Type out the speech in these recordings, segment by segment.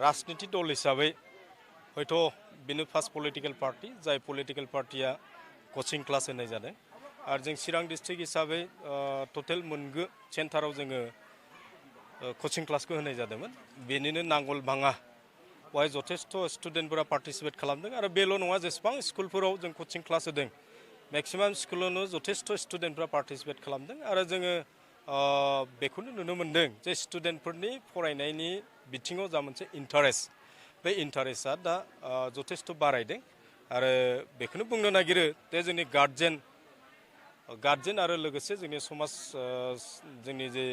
राजनीति दल हिसाबै हयथ' बेनो फार्स्ट पलिटिकल पार्टी जाय पलिटिकल पार्टिया कोचिं क्लास होनाय जादों आरो जों चिरां डिस्ट्रिक्ट हिसाबै टटेल मोनगु सेन्टाराव जोङो कोचिं क्लासखौ होनाय जादोंमोन बेनिनो नांगोलभाङा बेवहाय जथेस्थ' स्टुडेन्टफोरा पार्टिसिपेट खालामदों आरो बेल' नङा जेसेबां स्कुलफोराव जों कोचिं क्लास होदों मेक्सिमाम स्कुलावनो जथेस्थ' स्टुडेन्टफ्रा पार्टिसिपेट खालामदों आरो जोङो बेखौनो नुनो मोन्दों जे स्टुडेन्टफोरनि फरायनायनि बिथिङाव जा मोनसे इन्टारेस्ट बे इन्टारेस्टआ दा जथेस्थ' बारायदों आरो बेखौनो बुंनो नागिरो जे जोंनि गार्जेन आरो लोगोसे जोंनि समाज जोंनि जे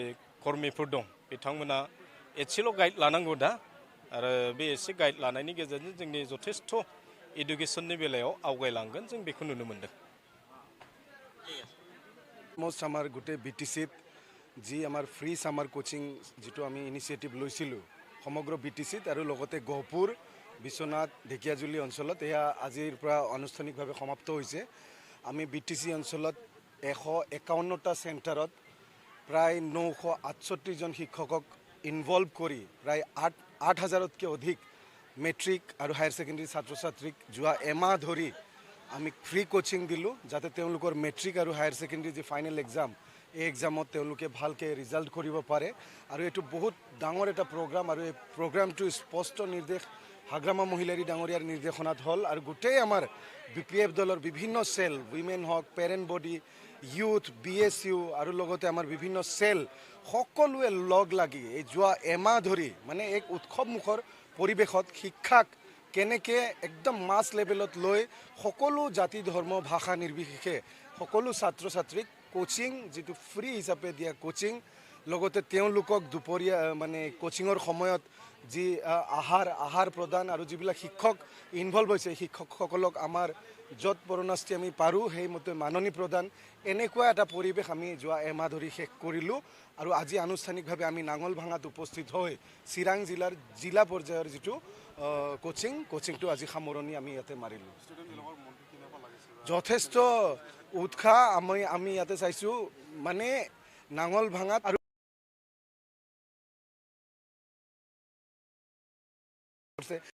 कर्मिफोर दं बिथांमोना एसेल' गाइड लानांगौ दा आरो बे एसे गाइड लानायनि गेजेरजों जोंनि जथेस्थ' एडुकेसननि बेलायाव आवगायलांगोन जों बेखौ नुनो मोन्दों অলমষ্ট আমাৰ গোটেই BTCত যি আমাৰ ফ্ৰী সামাৰ কোচিং যেটো আমি ইনিচিয়েটিভ লৈছিলোঁ সমগ্ৰ BTCত আৰু লগতে গহপুৰ বিশ্বনাথ ঢেকিয়াজুলি অঞ্চলত এয়া আজিৰ পৰা আনুষ্ঠানিকভাৱে সমাপ্ত হৈছে আমি BTC অঞ্চলত 151টা চেণ্টাৰত প্ৰায় 968 জন শিক্ষকক ইনভলভ কৰি প্ৰায় 8,000তকৈ অধিক মেট্ৰিক আৰু হায়াৰ ছেকেণ্ডাৰী ছাত্ৰ ছাত্ৰীক যোৱা এমাহ ধৰি আমি ফ্ৰী কোচিং দিলোঁ যাতে তেওঁলোকৰ মেট্ৰিক আৰু হায়াৰ ছেকেণ্ডাৰী যে ফাইনেল এক্সাম এই এক্সামত তেওঁলোকে ভালকৈ ৰিজাল্ট কৰিব পাৰে আৰু এইটো বহুত ডাঙৰ এটা প্ৰগ্ৰাম আৰু এই প্ৰগ্ৰামটো স্পষ্ট নিৰ্দেশ হাগ্ৰামা মহিলাৰী ডাঙৰীয়াৰ নিৰ্দেশনাত হ'ল আৰু গোটেই আমাৰ BPF দলৰ বিভিন্ন চেল উইমেন হওক পেৰেণ্ট বডি ইউথ BSU আৰু লগতে আমাৰ বিভিন্ন চেল সকলোৱে লগ লাগি এই যোৱা এমাহ ধৰি মানে এক উৎসৱমুখৰ পৰিৱেশত শিক্ষাক কেনেকৈ একদম মাছ লেভেলত লৈ সকলো জাতি ধৰ্ম ভাষা নিৰ্বিশেষে সকলো ছাত্ৰ ছাত্ৰীক কোচিং যেটো ফ্ৰী হিচাপে দিয়া কোচিং লগতে তেওঁলোকক দুপৰীয়া মানে কোচিঙৰ সময়ত যি আহাৰ প্ৰদান আৰু যিবিলাক শিক্ষক ইনভলভ হৈছে শিক্ষকসকলক আমাৰ য'ত পৰণাস্তি আমি পাৰোঁ সেইমতে মাননি প্ৰদান এনেকুৱা এটা পৰিৱেশ আমি যোৱা এমাহ ধৰি শেষ কৰিলোঁ আৰু আজি আনুষ্ঠানিকভাৱে আমি নাঙলভাঙাত উপস্থিত হৈ চিৰাং জিলাৰ জিলা পৰ্যায়ৰ যিটো কোচিংটো আজি সামৰণি আমি ইয়াতে মাৰিলোঁ যথেষ্ট উৎসাহ আমি ইয়াতে চাইছোঁ মানে নাঙলভাঙাত আৰু